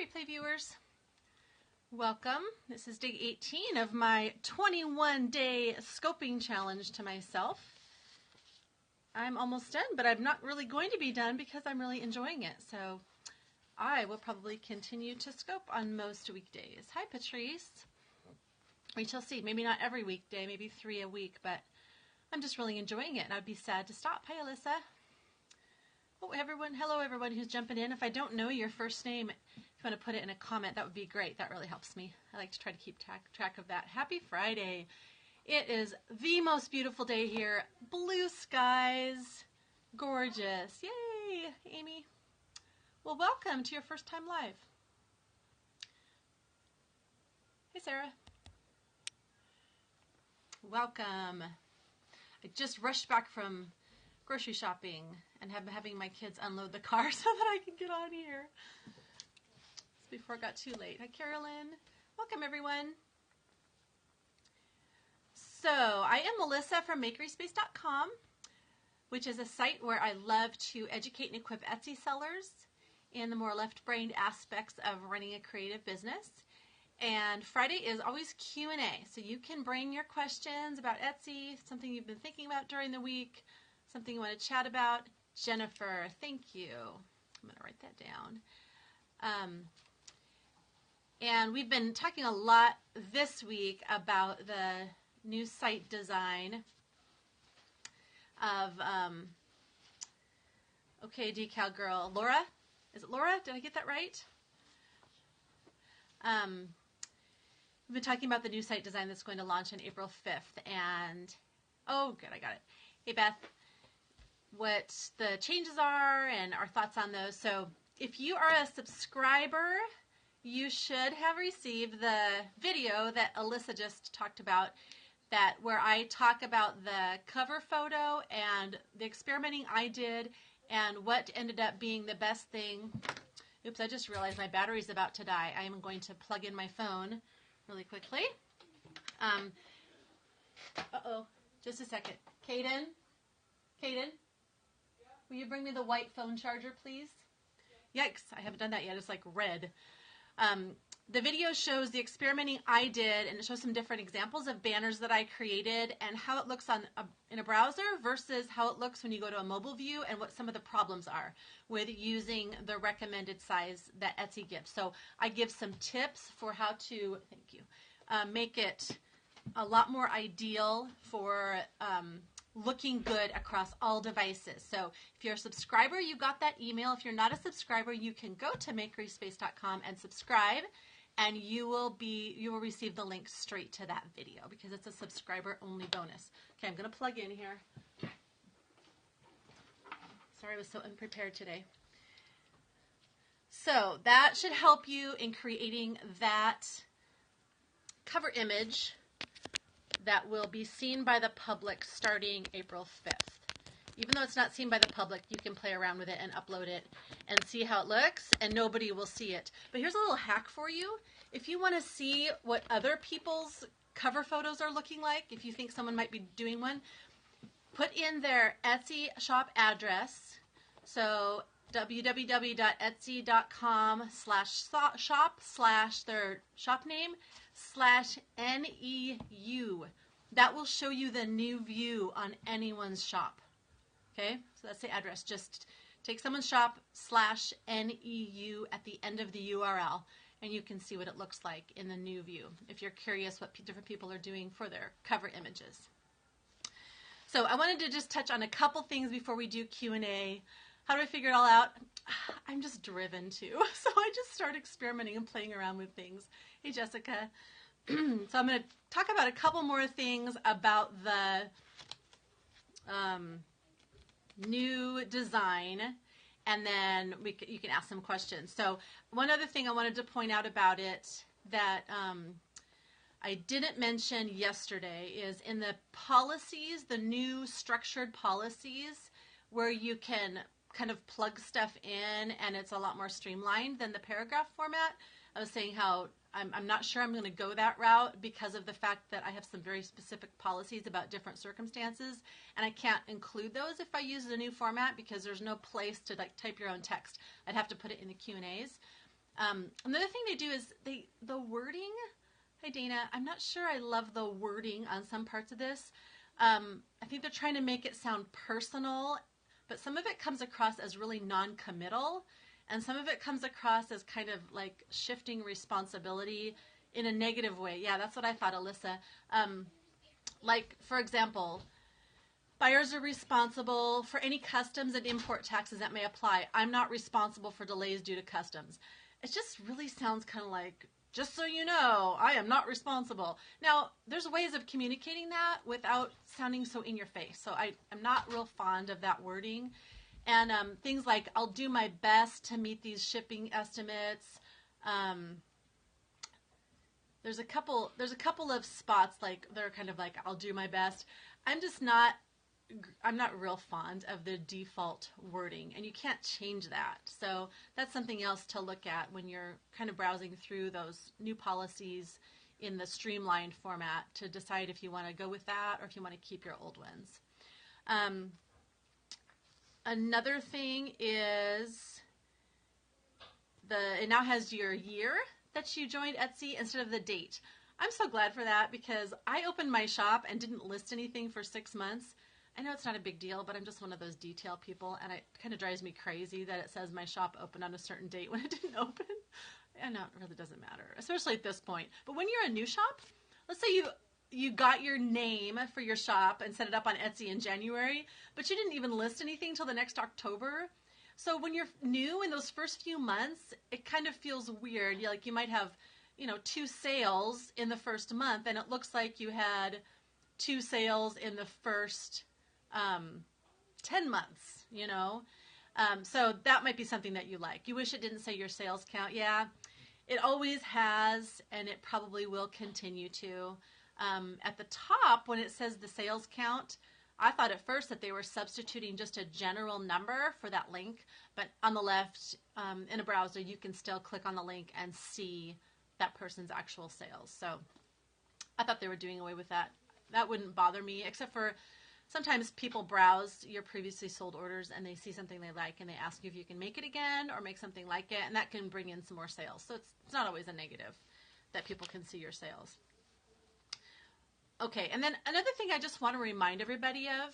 replay viewers. Welcome. This is day 18 of my 21-day scoping challenge to myself. I'm almost done, but I'm not really going to be done because I'm really enjoying it. So I will probably continue to scope on most weekdays. Hi, Patrice. We shall see. Maybe not every weekday, maybe 3 a week, but I'm just really enjoying it, and I'd be sad to stop. Hi, Alyssa. Oh, everyone. Hello, everyone who's jumping in. If I don't know your first name, if you want to put it in a comment, that would be great. That really helps me. I like to try to keep track of that. Happy Friday. It is the most beautiful day here. Blue skies. Gorgeous. Yay, Amy. Well, welcome to your first time live. Hey, Sarah. Welcome. I just rushed back from grocery shopping and have been having my kids unload the car so that I can get on here. It's before it got too late. Hi, Carolyn. Welcome, everyone. So I am Melissa from MakerySpace.com, which is a site where I love to educate and equip Etsy sellers in the more left-brained aspects of running a creative business. And Friday is always Q&A, so you can bring your questions about Etsy, something you've been thinking about during the week, something you want to chat about. Jennifer, thank you. I'm going to write that down. And we've been talking a lot this week about the new site design of, okay, Decal Girl, Laura? Is it Laura? Did I get that right? We've been talking about the new site design that's going to launch on April 5th. And, oh, good, I got it. Hey, Beth, what the changes are and our thoughts on those. So if you are a subscriber, you should have received the video that Alyssa just talked about, where I talk about the cover photo and the experimenting I did and what ended up being the best thing. Oops, I just realized my battery's about to die. I am going to plug in my phone really quickly. Uh-oh, just a second. Kaden? Will you bring me the white phone charger, please? Yikes, I haven't done that yet. It's like red. The video shows the experimenting I did, and it shows some different examples of banners that I created and how it looks in a browser versus how it looks when you go to a mobile view, and what some of the problems are with using the recommended size that Etsy gives. So I give some tips for how to, thank you, make it a lot more ideal for looking good across all devices. So if you're a subscriber, you got that email. If you're not a subscriber, you can go to MakerySpace.com and subscribe, and you will receive the link straight to that video because it's a subscriber only bonus. Okay, I'm going to plug in here. Sorry, I was so unprepared today. So that should help you in creating that cover image that will be seen by the public starting April 5th. Even though it's not seen by the public, you can play around with it and upload it and see how it looks, and nobody will see it. But here's a little hack for you. If you want to see what other people's cover photos are looking like, if you think someone might be doing one, put in their Etsy shop address. So www.etsy.com/shop/ their shop name /NEU. That will show you the new view on anyone's shop. Okay, so that's the address. Just take someone's shop /NEU at the end of the URL, and you can see what it looks like in the new view if you're curious what different people are doing for their cover images. So I wanted to just touch on a couple things before we do Q&A. How do I figure it all out? I'm just driven to. So I just start experimenting and playing around with things. Hey, Jessica. So I'm going to talk about a couple more things about the new design, and then you can ask some questions. So one other thing I wanted to point out about it that I didn't mention yesterday is in the policies, the new structured policies, where you can kind of plug stuff in and it's a lot more streamlined than the paragraph format. I was saying how I'm not sure I'm going to go that route because of the fact that I have some very specific policies about different circumstances, and I can't include those if I use the new format because there's no place to like type your own text. I'd have to put it in the Q&As. Another thing they do is the wording. Hi Dana, I'm not sure I love the wording on some parts of this. I think they're trying to make it sound personal, but some of it comes across as really non-committal, and some of it comes across as kind of like shifting responsibility in a negative way. Yeah, that's what I thought, Alyssa. Like, for example, buyers are responsible for any customs and import taxes that may apply. I'm not responsible for delays due to customs. It just really sounds kind of like, just so you know, I am not responsible. Now, there's ways of communicating that without sounding so in your face. So I'm not real fond of that wording. And things like, I'll do my best to meet these shipping estimates. There's a couple of spots like they're kind of like, I'll do my best. I'm not real fond of the default wording, and you can't change that. So that's something else to look at when you're kind of browsing through those new policies in the streamlined format to decide if you want to go with that or if you want to keep your old ones. Another thing is it now has your year that you joined Etsy instead of the date. I'm so glad for that because I opened my shop and didn't list anything for 6 months. I know it's not a big deal, but I'm just one of those detail people, and it kind of drives me crazy that it says my shop opened on a certain date when it didn't open. And no, it really doesn't matter, especially at this point. But when you're a new shop, let's say you got your name for your shop and set it up on Etsy in January, but you didn't even list anything till the next October. So when you're new in those first few months, it kind of feels weird. You might have, 2 sales in the first month, and it looks like you had 2 sales in the first 10 months, so that might be something that you like. You wish it didn't say your sales count. Yeah, it always has, and it probably will continue to. At the top, when it says the sales count, I thought at first that they were substituting just a general number for that link, but on the left, in a browser, you can still click on the link and see that person's actual sales. So I thought they were doing away with that. That wouldn't bother me, except for sometimes people browse your previously sold orders and they see something they like and they ask you if you can make it again or make something like it, and that can bring in some more sales. So it's not always a negative that people can see your sales. Okay, and then another thing I just want to remind everybody of,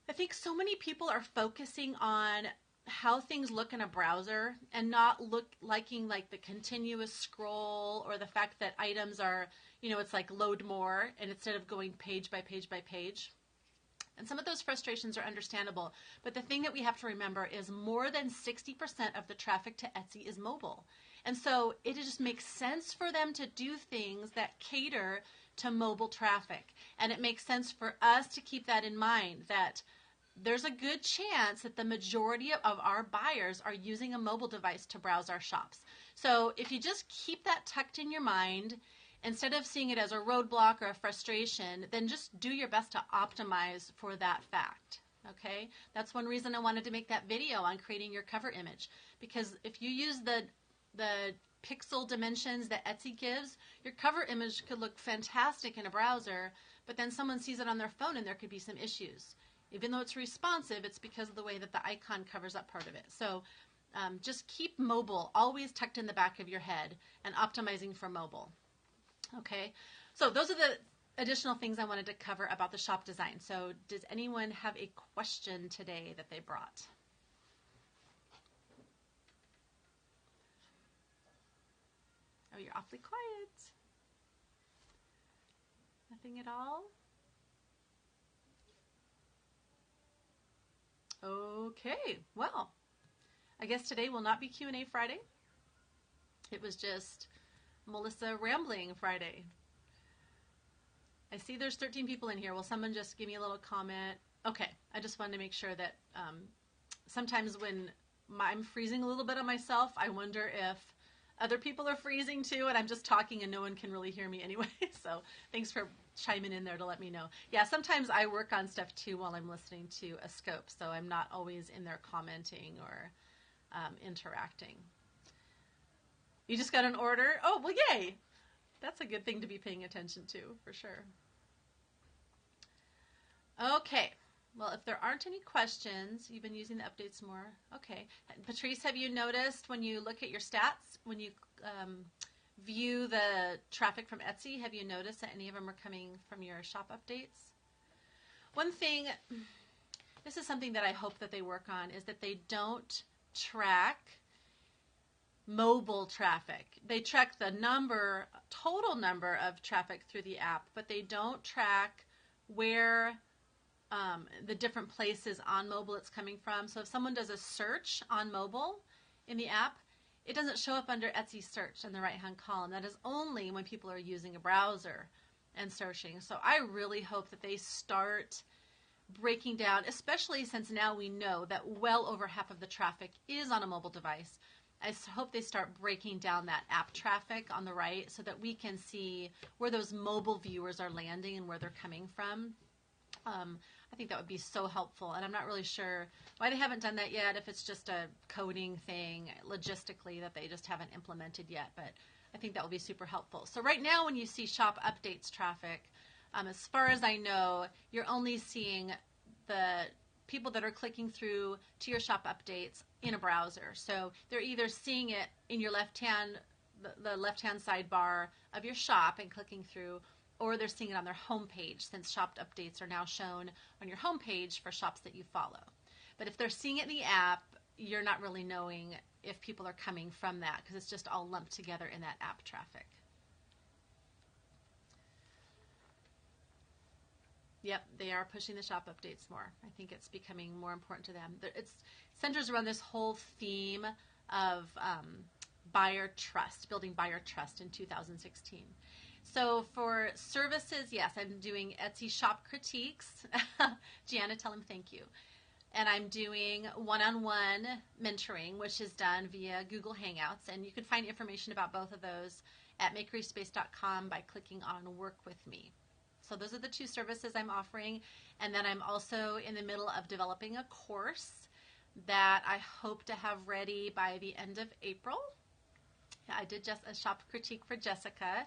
I think so many people are focusing on how things look in a browser and not liking like the continuous scroll or the fact that items are, it's like load more and instead of going page by page by page. And some of those frustrations are understandable, but the thing that we have to remember is more than 60% of the traffic to Etsy is mobile. And so it just makes sense for them to do things that cater to mobile traffic. And it makes sense for us to keep that in mind, that there's a good chance that the majority of our buyers are using a mobile device to browse our shops. So if you just keep that tucked in your mind, instead of seeing it as a roadblock or a frustration, then just do your best to optimize for that fact, okay? That's one reason I wanted to make that video on creating your cover image, because if you use the pixel dimensions that Etsy gives, your cover image could look fantastic in a browser, but then someone sees it on their phone and there could be some issues. Even though it's responsive, it's because of the way that the icon covers up part of it. So just keep mobile always tucked in the back of your head and optimizing for mobile. Okay, so those are the additional things I wanted to cover about the shop design. So does anyone have a question today that they brought? Oh, you're awfully quiet. Nothing at all? Okay, well, I guess today will not be Q&A Friday. It was just Melissa Rambling Friday. I see there's 13 people in here. Will someone just give me a little comment? Okay, I just wanted to make sure that sometimes when I'm freezing a little bit on myself, I wonder if other people are freezing too, and I'm just talking and no one can really hear me anyway. So thanks for chiming in there to let me know. Yeah, sometimes I work on stuff too while I'm listening to a scope, so I'm not always in there commenting or interacting. You just got an order? Oh, well, yay! That's a good thing to be paying attention to, for sure. Okay, Well, if there aren't any questions, you've been using the updates more. Okay. Patrice, have you noticed when you look at your stats, when you view the traffic from Etsy, have you noticed that any of them are coming from your shop updates? One thing, this is something that I hope that they work on, is that they don't track mobile traffic. They track the total number of traffic through the app, but they don't track where the different places on mobile it's coming from. So if someone does a search on mobile in the app, it doesn't show up under Etsy search in the right-hand column. That is only when people are using a browser and searching. So I really hope that they start breaking down, especially since now we know that well over half of the traffic is on a mobile device. I hope they start breaking down that app traffic on the right so that we can see where those mobile viewers are landing and where they're coming from. I think that would be so helpful, and I'm not really sure why they haven't done that yet, if it's just a coding thing logistically that they just haven't implemented yet, but I think that will be super helpful. So right now when you see shop updates traffic, as far as I know, you're only seeing the people that are clicking through to your shop updates in a browser. So they're either seeing it in your left-hand, the left-hand sidebar of your shop and clicking through, or they're seeing it on their homepage, since shop updates are now shown on your homepage for shops that you follow. But if they're seeing it in the app, you're not really knowing if people are coming from that, because it's just all lumped together in that app traffic. Yep, they are pushing the shop updates more. I think it's becoming more important to them. It centers around this whole theme of buyer trust, building buyer trust in 2016. So for services, yes, I'm doing Etsy shop critiques. Gianna, tell him thank you. And I'm doing one-on-one mentoring, which is done via Google Hangouts. And you can find information about both of those at MakerySpace.com by clicking on Work With Me. So those are the two services I'm offering. And then I'm also in the middle of developing a course that I hope to have ready by the end of April. I did just a shop critique for Jessica,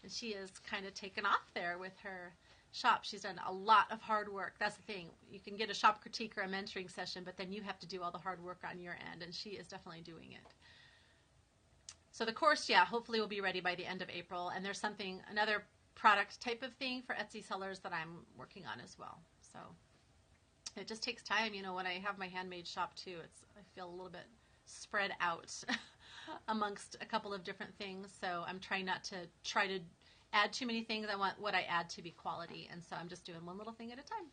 and she is kind of taken off there with her shop. She's done a lot of hard work. That's the thing. You can get a shop critique or a mentoring session, but then you have to do all the hard work on your end, and she is definitely doing it. So the course, yeah, hopefully will be ready by the end of April, and there's another product type of thing for Etsy sellers that I'm working on as well. So it just takes time. You know, when I have my handmade shop too, I feel a little bit spread out amongst a couple of different things. So I'm trying not to add too many things. I want what I add to be quality. And so I'm just doing one little thing at a time.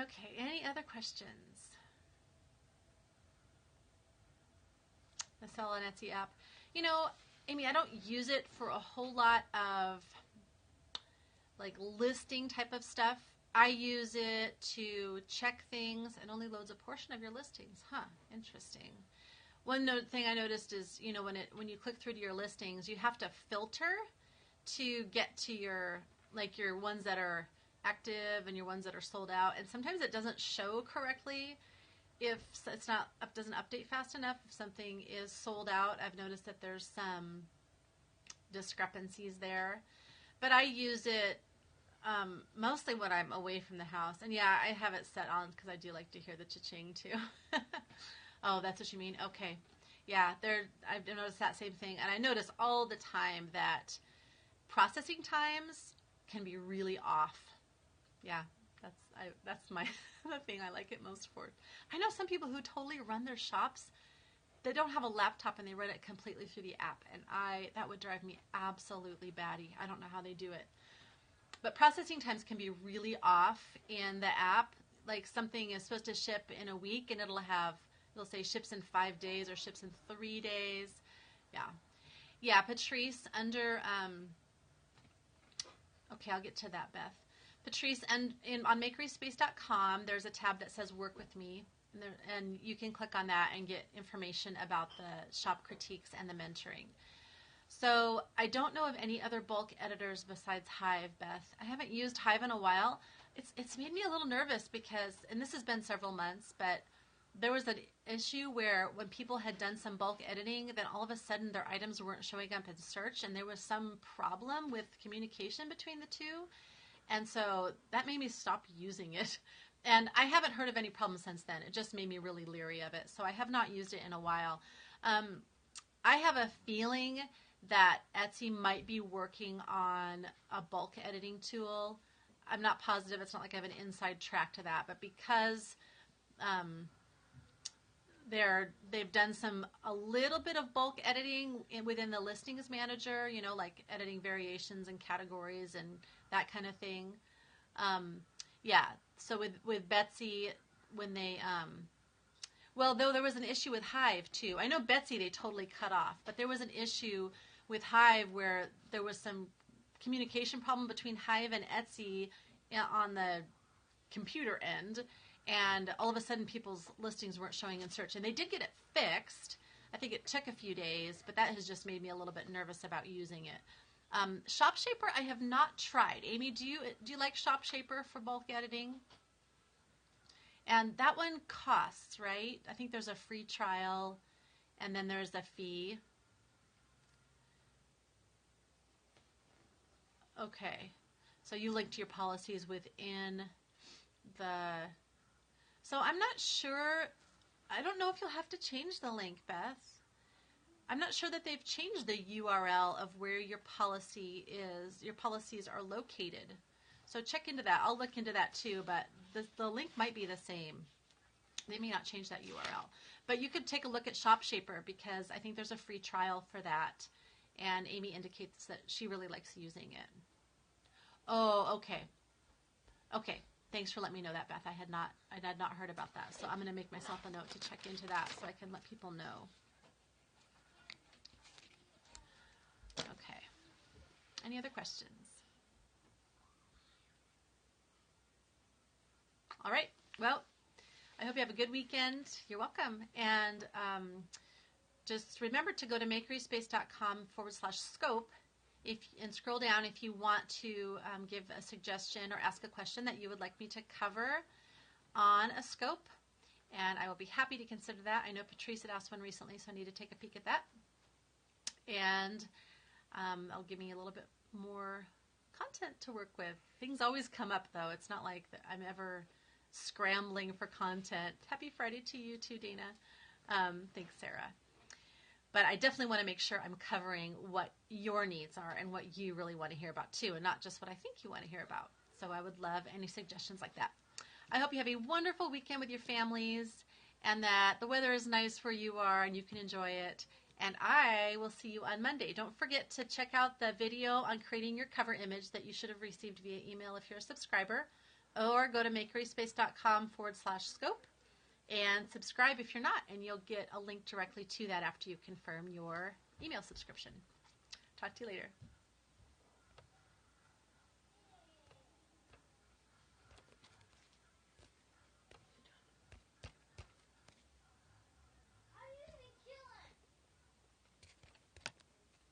Okay, any other questions? The Sell on Etsy app. You know, Amy, I don't use it for a whole lot of like listing type of stuff. I use it to check things and only loads a portion of your listings. Huh, interesting. One thing I noticed is, you know, when you click through to your listings, you have to filter to get to your ones that are active and your ones that are sold out. And sometimes it doesn't show correctly if it's doesn't update fast enough. If something is sold out, I've noticed that there's some discrepancies there. But I use it mostly when I'm away from the house. And yeah, I have it set on because I do like to hear the cha-ching too. Oh, that's what you mean? Okay. Yeah, I've noticed that same thing. And I notice all the time that processing times can be really off. Yeah, that's my the thing I like it most for. I know some people who totally run their shops. They don't have a laptop and they run it completely through the app. And that would drive me absolutely batty. I don't know how they do it. But processing times can be really off in the app. Like something is supposed to ship in a week and it'll say ships in 5 days or ships in 3 days. Yeah. Yeah, Patrice, under, okay, I'll get to that, Beth. Patrice, and on MakerySpace.com, there's a tab that says Work With Me. And you can click on that and get information about the shop critiques and the mentoring. So I don't know of any other bulk editors besides Hive, Beth. I haven't used Hive in a while. It's made me a little nervous because, and this has been several months, but there was an issue where when people had done some bulk editing, then all of a sudden their items weren't showing up in search, and there was some problem with communication between the two. And so that made me stop using it. And I haven't heard of any problems since then. It just made me really leery of it. So I have not used it in a while. I have a feeling that Etsy might be working on a bulk editing tool. I'm not positive. It's not like I have an inside track to that. But because they've done a little bit of bulk editing within the listings manager, you know, like editing variations and categories and that kind of thing. Yeah. So with Betsy, when they, well, though there was an issue with Hive too. I know Betsy they totally cut off, but there was an issue with Hive where there was some communication problem between Hive and Etsy on the computer end, and all of a sudden people's listings weren't showing in search, and they did get it fixed. I think it took a few days, but that has just made me a little bit nervous about using it. ShopShaper I have not tried. Amy, do you like ShopShaper for bulk editing? And that one costs, right? I think there's a free trial and then there's a fee. Okay. So you linked your policies within the... So I'm not sure. I don't know if you'll have to change the link, Beth. I'm not sure that they've changed the URL of where your policy is. Your policies are located. So check into that. I'll look into that too, but the link might be the same. They may not change that URL. But you could take a look at ShopShaper because I think there's a free trial for that. And Amy indicates that she really likes using it. Oh, okay. Okay. Thanks for letting me know that, Beth. I had not heard about that. So I'm going to make myself a note to check into that so I can let people know. Okay. Any other questions? All right. Well, I hope you have a good weekend. You're welcome. And just remember to go to MakerySpace.com/scope and scroll down if you want to give a suggestion or ask a question that you would like me to cover on a scope. And I will be happy to consider that. I know Patrice had asked one recently, so I need to take a peek at that. And it'll give me a little bit more content to work with. Things always come up, though. It's not like that I'm ever scrambling for content. Happy Friday to you too, Dana. Thanks, Sarah. But I definitely want to make sure I'm covering what your needs are and what you really want to hear about too, and not just what I think you want to hear about. So I would love any suggestions like that. I hope you have a wonderful weekend with your families and that the weather is nice where you are and you can enjoy it. And I will see you on Monday. Don't forget to check out the video on creating your cover image that you should have received via email if you're a subscriber, or go to MakerySpace.com/scope and subscribe if you're not, and you'll get a link directly to that after you confirm your email subscription. Talk to you later.